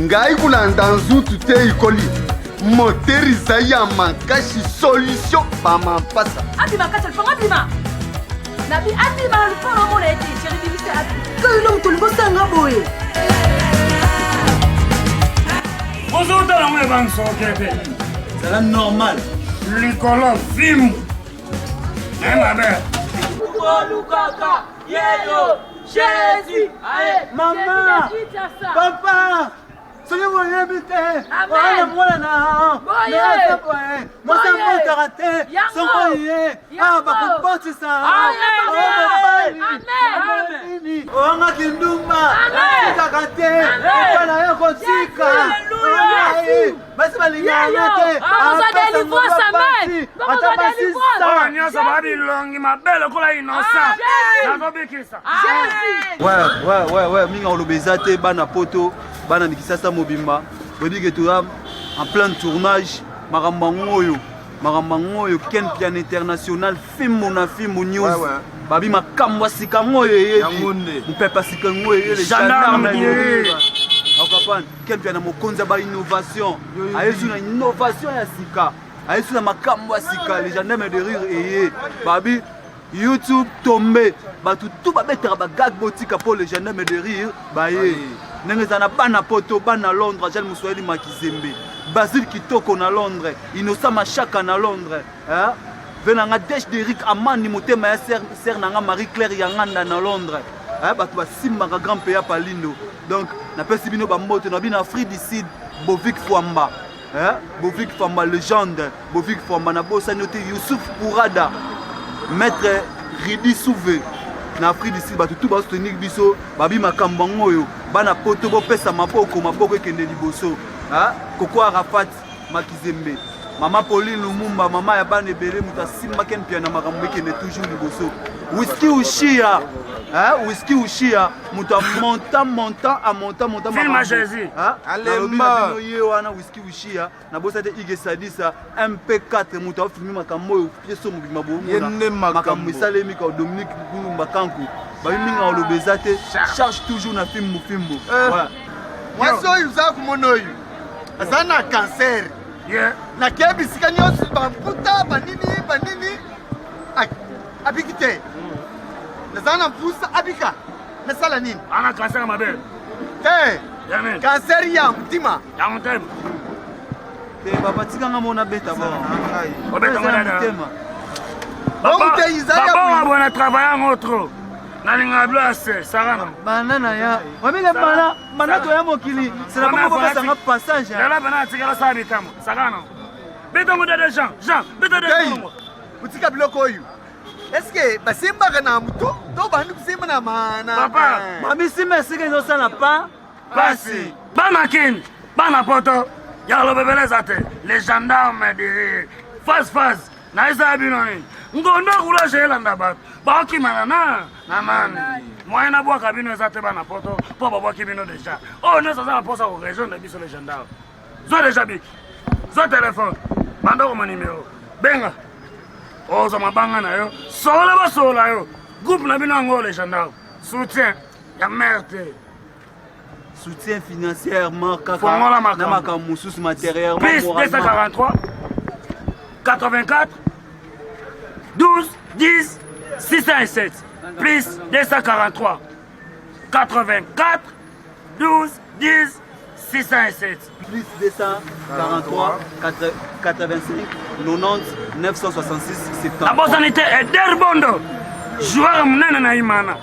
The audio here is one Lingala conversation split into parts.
ngai kulanda nzutu te ikoli moteri zaya makashi solution bamapasa abima kacha lfonga abima nabi abima lfonga mona ete chéri bibise abi kalo tolingo sanga boye bonjour dans le banque sokete c'est la normale likolo film ma belle Lukaka yeyo Jésus aye maman papa soki boyebi te wana mwana mosamotaka te soko ye bakobotisa owangaki ndumba tikaka te wana yo kotika basi balingana te ata basisa nyonso babilongi mabele kola innocent nazobikisa minga oloba eza te bana poto bana mikisasa mobimba bodike toya en plein tournage makambo yango oyo ken pian international filmu na filmu news babi makambo ya sika ngo oyo eyedi mopepe sika ngo oyo le gendarme okapani ken pian na mokonzi ya bainnovation ayesu na innovation ya sika ayesu na makambo ya sika le gendarme de rire eye babi YouTube tombe bato tout babetaka bagag botika po le gendarme de rire baye ndenge eza na bana poto bana Londres Jean Moussoeli Makizembe Basile Kitoko na Londres Innocent Machaka na Londres venanga Desh Derrick Amani motema ya ser nanga Marie Claire Yanganda na Londres bato basimbaka grand pays ya Palindo donc napesi bino bambote na bino Afrique du Sud Bovik Fwamba Bovik Fwamba légende Bovik Fwamba na bosani te Youssouf Pourada Maître Ridi Souvé na Afrique du Sud bato tout basoutenir biso babi makambo ngoyo bana poto bopesa maboko ekende liboso Koko Arafat Makizembe Mama Pauline Lumumba mama ya bana ebele muta simba ken pia na makambo ekende toujours liboso Whisky Ushia Whisky Ushia muta monta film Jésus alemba ye wana Whisky Ushia na bosa te Ige Sadisa MP4 muta filmi makambo oyo pieso mobima bomona makambo isalemi ka Dominique Lumumba Kanku babi minga olobeza te charge toujours na film mufimbo voilà mwasi oyo uza kumona oyo aza na cancer na kebisika nyonso bamputa banini abiki te naza na mpusa abika nasala nini ana cancer ya mabele te cancer ya mutima te babatikanga mona beta baba bona travailler en autre nalinga place sarana banana ya wamile bana to ya mokili c'est la bonne fois ça passage là bana tikala sabi kamo sarana beta ngo de Jean beta de ngo utika biloko oyo est-ce que basimbaka na muto to bandi kusimba na mana papa mami simba sike ezosala pa pasi bana kin bana poto ya lobebeleza te les gendarmes de face na isa binoni ngondo kula shelanda bato bakimana na mani moyen na bwaka bino eza te bana poto mpo babwaki bino déjà oyo nyonso aza na mposa koregion na biso le gendarme zwa déjà biki zwa telefone bandoko ma nimero benga oza mabanga na yo sola basola yo groupe na bino yango le gendarme soutien ya mare te soutien financièrement fongola na makambo mosusu matériellement plus 243 84 12 10 607 plus 243 84 12 10 607 plus 243 85 90 966 70 la bosanité est derbondo joueur munene na imana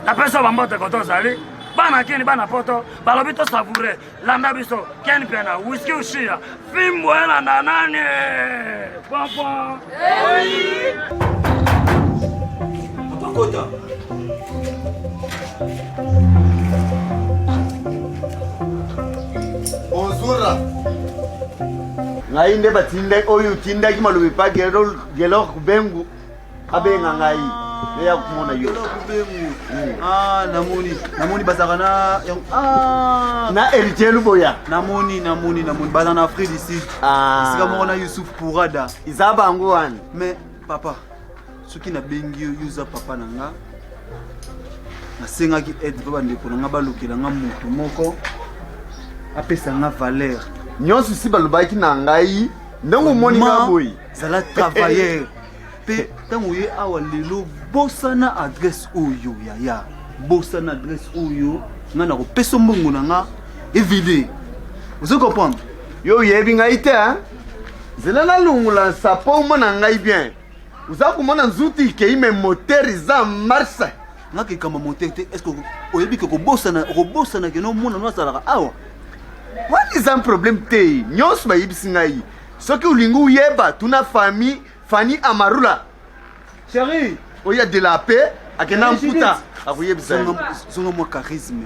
napesa bambote kotozali bana keni bana poto balobi to savourer landa biso keni pena Whisky Ushia fimbo elanda nani papa kota bonjour ngai nde batinde oyo tindaki malobi pa gelo kubengu abenga ngai ya kumona yo namoni bazaka na Eritelu boya namoni bazaka na Afrique du Sud sika moko na Youssouf Pourada iza bango wana mais papa soki nabengi yo yuza papa na nga nasengaki aide mpo bandeko na nga balukela nga motu moko apesa nga valeur nyonso si balobaki na ngai ndenge omoni nga boyi zala travailleur mpe ntango oye awa lelo bosana adresse oyo yaya bosana adresse oyo nga na kopesa mbongo na nga evide ozo comprendre yo oyebi ngai te nzela nalungula nsapo omona ngai bien oza komona nzuti ikei me moteur eza marche nga kekamba moteur te estce oyebi ke kobosana keno omona no azalaka awa wana eza problème te nyonso bayebisi ngai soki olingi uyeba tuna famille Fanny Amarula chéri oya de la paix akenda mputa akoyebisa zonga mwa charisme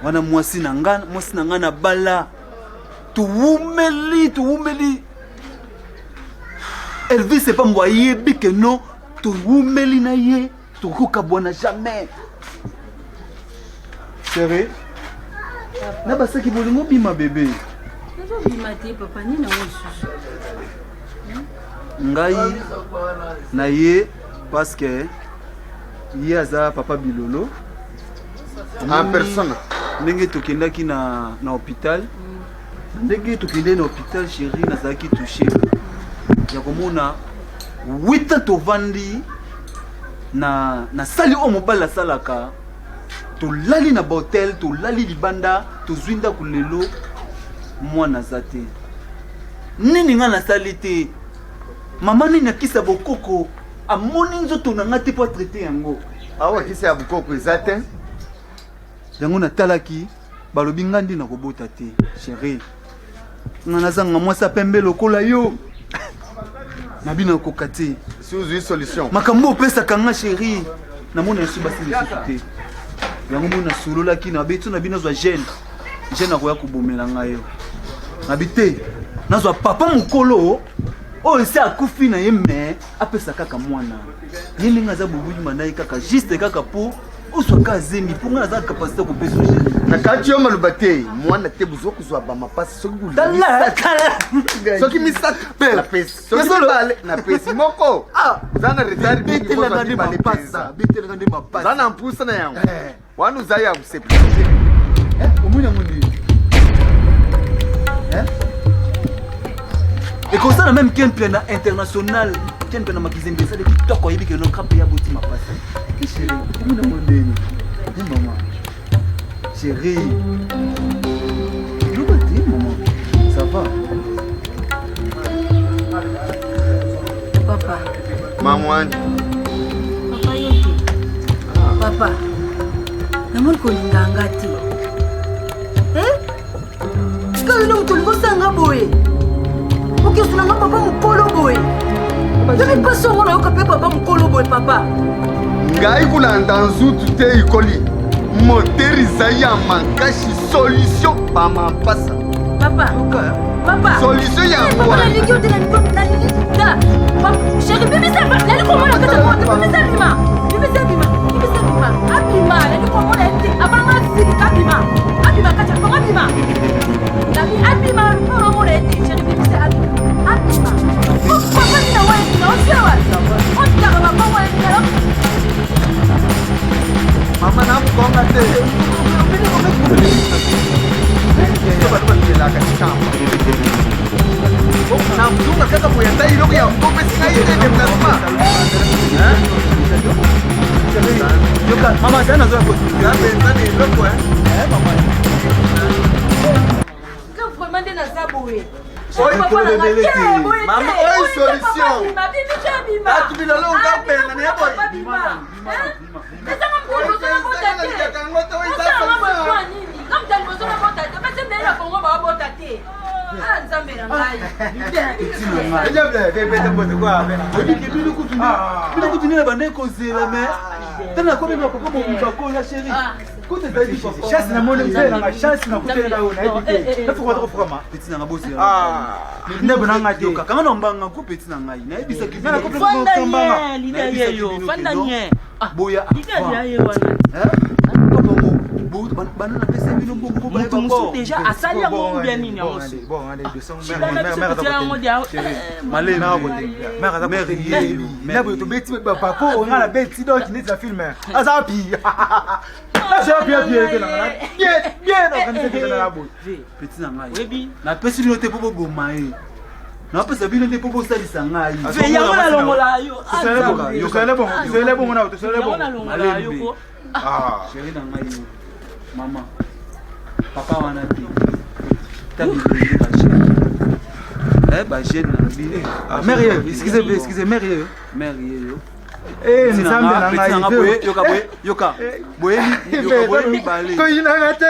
wana mwasi na nga na bala tuwumeli Elvis c'est pas moi yebi que non tuwumeli na ye tukoka bwana jamais chéri na basaki bolingo bima bébé ngai na ye parce que ye aza papa bilolo en personne ndenge tokendaki na hôpital ndenge tokende na hôpital chéri nazalaki touché ya komona 8 ans tovandi na sali oyo mobali asalaka tolali na bahotel tolali libanda tozwi ndako lelo mwana aza te nini nga nasali te mama nini akisa bokoko amoni nzoto na nga te po atraite yango awa kisa ya bokoko eza te yango natalaki balobi nga ndi nakobota te chéri nga nazanga mwasi apembe lokola yo nabi nakoka te si ozwi solution makambo opesaka nga chéri namona yesu basi lisusu te yango moi nasololaki na beto na bino nazwa jeune akoya kobomela ngai yo nabi te nazwa papa mokolo oyo esi akufi na ye me apesa kaka mwana ye ndenge aza bobuyima na ye kaka juste kaka po oswaka azemi mpo ngai naza kapasité kopesa jeune nakati yo maloba te mwana te bozwa kozwa bamapasi soki misato napesi soki mibale napesi moko oza na retard betelanga nde mapasa oza na mpusa na yango wana oza ya kosepa omoni yango nini ekosala même ken mpe na international ken mpe na makizembe esali kitoko oyebi ke noka mpe ya boti mapasa chéri omoni yango ndeni mama chéri loba te mama ça va papa mamwani papa yote papa namoni kolinganga te sikayino moto olingosanga boye okisunanga papa mokolo boye yoki mpasi ongo nayoka mpe papa mokolo boye papa ngai kolanda nzutu te ikoli moteur eza ya makasi solution bamapasa papa solution yango papa nalingi ote nalinga chéri bimisa nali komona kata moto bimisa bima abima nali komona ete abanga zilika abima kata abanga bima nabi abima mpona omona ete chéri bimisa abima papa nina wae naosiawa otaka mama wae mama namukonga te balobatelaka chamba namzunga kaka boyata iloko ya kopesika ye te déplacement mama zana nazoya kopenza na eloko ka vraiment nde naza boye mama oyo solution atu bilolo okapenga na yeboye bilokutunila bande kozela me tana kobeba papa mobakoya chéri chance na moni mpe nanga chance na kutela na yo nayebi te nafuka tokofukama peti nanga bosela ndebo nanga te kanga na mbanga ko peti na ngai nayebisaki boya banana pesa bino moto déjà asali yango bien nini yango tobeti papa nga na beti donc neti na filme aza pi c'est bien organisé dans la boîte. Petit nangai. Oui. Na pesi bino te popo bomae. Na pesa bino te popo salisa ngai. Ve ya mona longola yo. Yo c'est bon na c'est bon. Mona longola yo ko. Ah, Chérie nangai yo. Maman. Papa wana te. Tabi ba jeune. Ba jeune na bi. Mère, excusez, mère. Mère yo. Eh, nous sommes dans la yoka boye bale ko inangate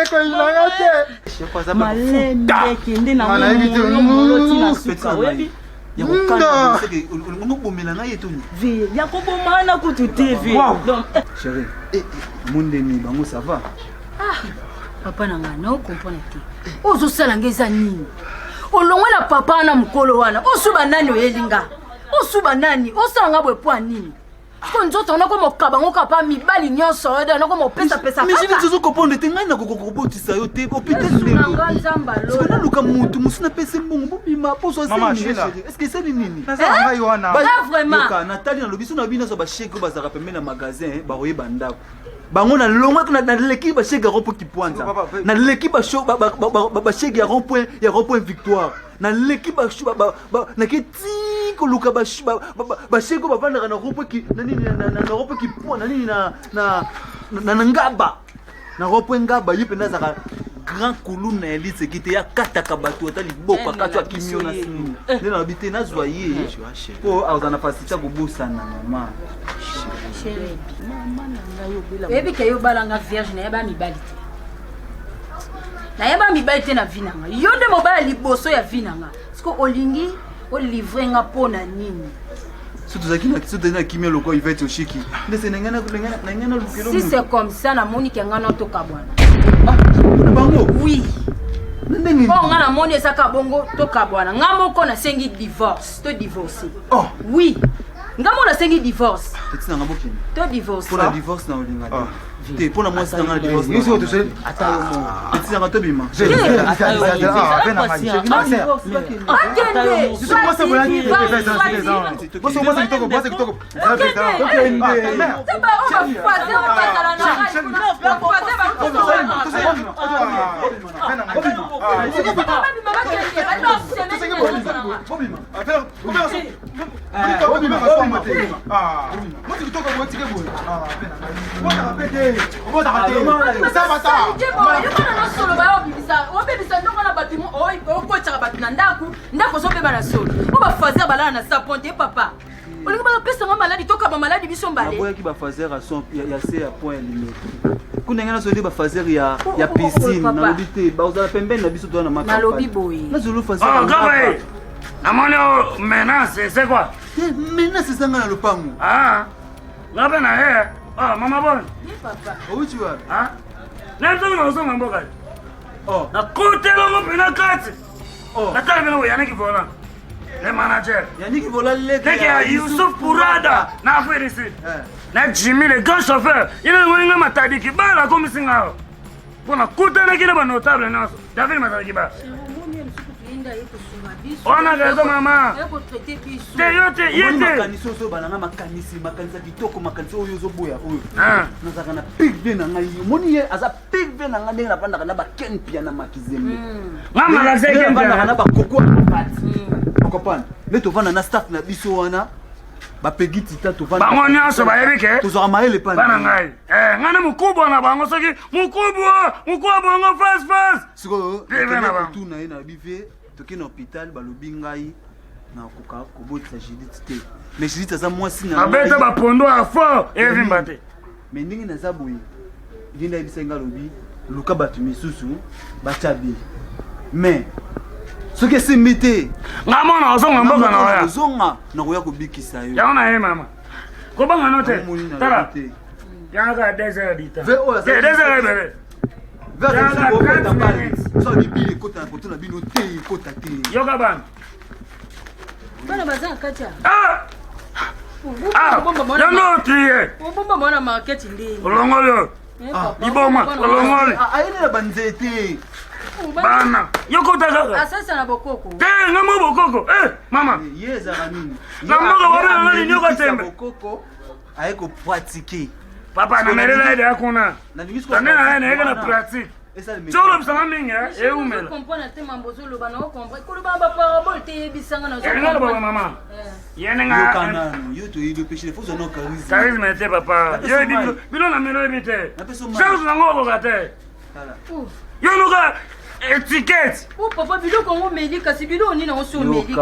je crois ça Malembe kende na mona tina suka webi. ya kokana c'est que on bomela na yeto ni Ve ya ko bomana ku tu TV. Donc chérie mondeni bango ça va Papa nanga no comprendre te. Ozo sala ngeza nini? Olongwela papa na mukolo wana. Osuba nani oyelinga? Osuba nani? Osala ngabwe po nini? Ko nzoto na ko mokaba ngoka pa mibali nyonso oda na ko mopesa pesa. mais je ne sais pas comprendre te ngai na kokobotisa yo te hôpital ndelo. Nzambalo. Siko luka mutu musina pese mbongo bobima poso Maman, chérie est-ce que c'est nini ngai wana Vraiment. yoka Nathalie na lobiso na bino so ba chèque ba zaka pembe na magasin ba oyeba ndako bango na longa na l'équipe ba chèque rompo ki pointa na l'équipe ba show ba chèque ya rompo victoire na l'équipe ba na keti ko luka ba chèque ba vanda na rompo ki na nini na rompo ki point na nini na ngaba na rompo ngaba yipe na zaka grand kuluna elite qui te ya kataka bato ata liboka katwa kimio na sini nena habité na zoyer po azana facilité ko bosana mama Chérie. Maman nanga yo bila. Ebi ke yo balanga vierge na yeba mibali te. Na yeba mibali te na vinanga. Yo nde mobali liboso ya vinanga. Siko olingi o livrer nga pona nini? surtout zaki na surtout na kimio loko il va être chiki ndese nengana lukelo Si c'est comme ça na moni ke ngana to kabwana. bango Oui. ndenge Oh ngana moni esaka bongo to kabwana. Ngamoko na sengi divorce, to divorcer. oh Oui. Ngamo na sengi divorce. petit na ngabokini To divorce. pour la divorce na olinga te pour la moi c'est na divorce Ni so to se ata yo mo. petit na to bima papa. Olinga ba pesa nga maladi toka ba maladi biso mbale. boya ki ba fazer à son ya c'est à point limite kunengana so ndi ba fazer ya piscine na lobité ba uzala pembeni na biso to na makapa. Na lobi boy. Na zulu fazer. Oh, gawe. Amone menace, c'est quoi? Menace c'est ça na lopango. Ah. Ngabe na he. Oh, mama bon. Ni papa. Où tu vas? Ah. Nento no so mamboka. Oh. Na kotelo ngo pina kati. Oh. Na tala bino yana ki vola. Le manager. Yannick vola le Neke ya Youssouf Pourada na affaire ici. Na Jimmy le grand chauffeur. Il est venu matadi ki bala comme singa. Bona kutana kile ba notable naso. David matadi ki ba. On a raison maman. Te yote yete. Makanisi so balanga makanisi kitoko makanisi oyo zo boya oyo. Ah. Nazaka na pigve na ngai. Moni ye aza pigve na ngai na panda kana ba ken pia na makizembe. Mama la zeke panda kana ba koko apati. Okopana. Le to vana na staff na biso wana. Ba pegiti ta to vana. Bango nyonso ba yebike. To zo maele panda. Bana ngai. Ngana mukubwa na bango soki mukubwa ngo fast. Siko. Bebe na bango. Tu na ina bive. Toki na hôpital balobi ngai na koka kobotisa Judith te mais Judith aza mwasi na abeta bapondo a fort evimba te mais ndenge naza boye ndinda yebisa nga lobi luka bato misusu batyabi mais soki esembi te ngamona ozonga mboka na oya ozonga nakoya kobikisa yo yango na ye mama kobanga no te tala te yango ka 2 heures du temps Ve oyo aza- 2 heures ebele so bibili ekota na poto na bino te ekota te yoka bana Bana bazanga kacha. yango otrie Obomba mwana market ndini. olongolo liboma olongoli ayene na banzete bana yokota kaka Asasa na bokoko. te ngamo bokoko mama ye ezaka nini Na mboka wabela nani nyoka tembe. bokoko aye kopratike papa na melela ide akuna nalingi tande na ene eka na pratique cholo bisanga mingi eumela comprendre te mambo zo loba na comprendre ko loba ba parabole te bisanga na zo elinga loba mama yene nga yo to yido péché faut no charisme charisme te papa yo bilo na melo ebite chose na ngoko kate yo luka étiquette oh papa bilo ko ngomeli kasi bilo ni na oso meli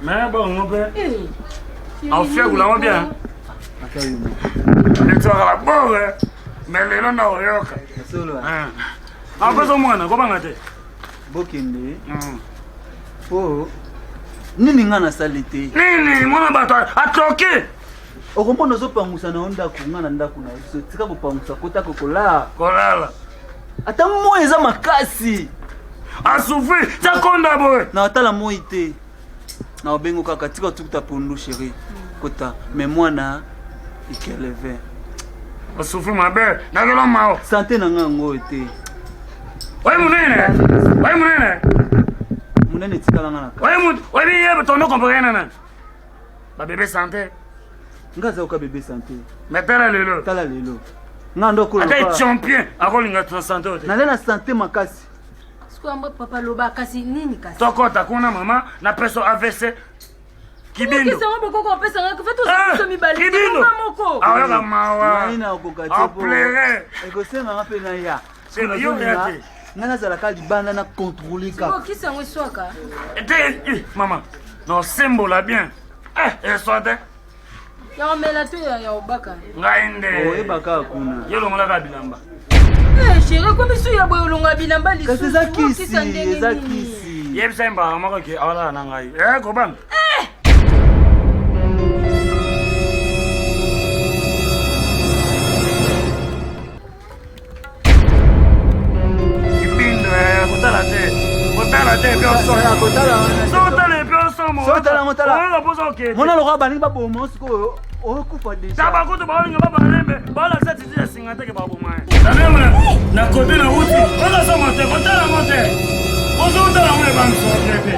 mais bon ngope en fait vous l'avez bien le soir la bonne mais le nom na oyoka solo en fait au moins ko banga te bokende po nini nga na salite nini mwana bato atoke okomona ozopangusa na ndako nga na ndako na biso tika kopangusa kota kokola kolala ata mo eza makasi asufri takonda boye na otala moi te na obengo kaka tika otukuta pondu chéri kota mais mwana ikeleve asufri mabe nakelo mao santé na nga ngo te oye munene tikala nga na ka oye biye tondo comprendre na ba bébé santé nga za ka bébé santé mais tala lelo nga ndo ko ata champion akolinga tuna santé ote na na santé makasi siko papa loba kasi nini kasi tokota kuna mama na peso AVC kibindo kisa ngo boko pesa nga ko feto so mi bali kibindo moko ayoka mawa ina okokati po eko senga nga pe na ya sino yo yate nga za la ka libanda na contrôler ka kisa ngo swaka ete mama no symbole bien et sote ya omela to ya obaka ngainde ebaka kuna yelo ngala bilamba chérie comme si ya boyo longa bilamba li kasi za kisi yebisa imba mako ke ala na ngai ko bang mona lokola balingi baboma sikoyo okufa dejabakutu baolinga babalembe baolakisa titi ya singa teke baboma na kote na uti okasoma te kotalango te ozotalango ebamisoke te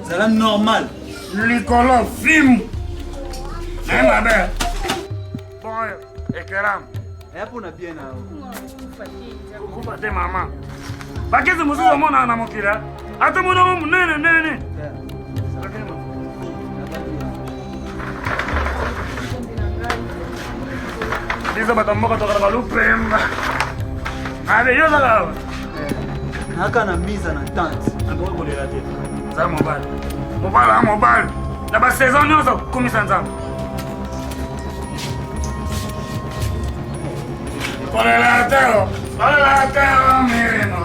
zala normal likolo fimu naye mabe boyo ekeramu eya mpona bien nao okufa te mama bakisi mosusu omonana na mokila ate monango monene nene biso bato moko tokala balupemba abe yo zaka naka na mise na tante akokolela te za mobali na basaison nyonso komisa nzambe kolela te mirino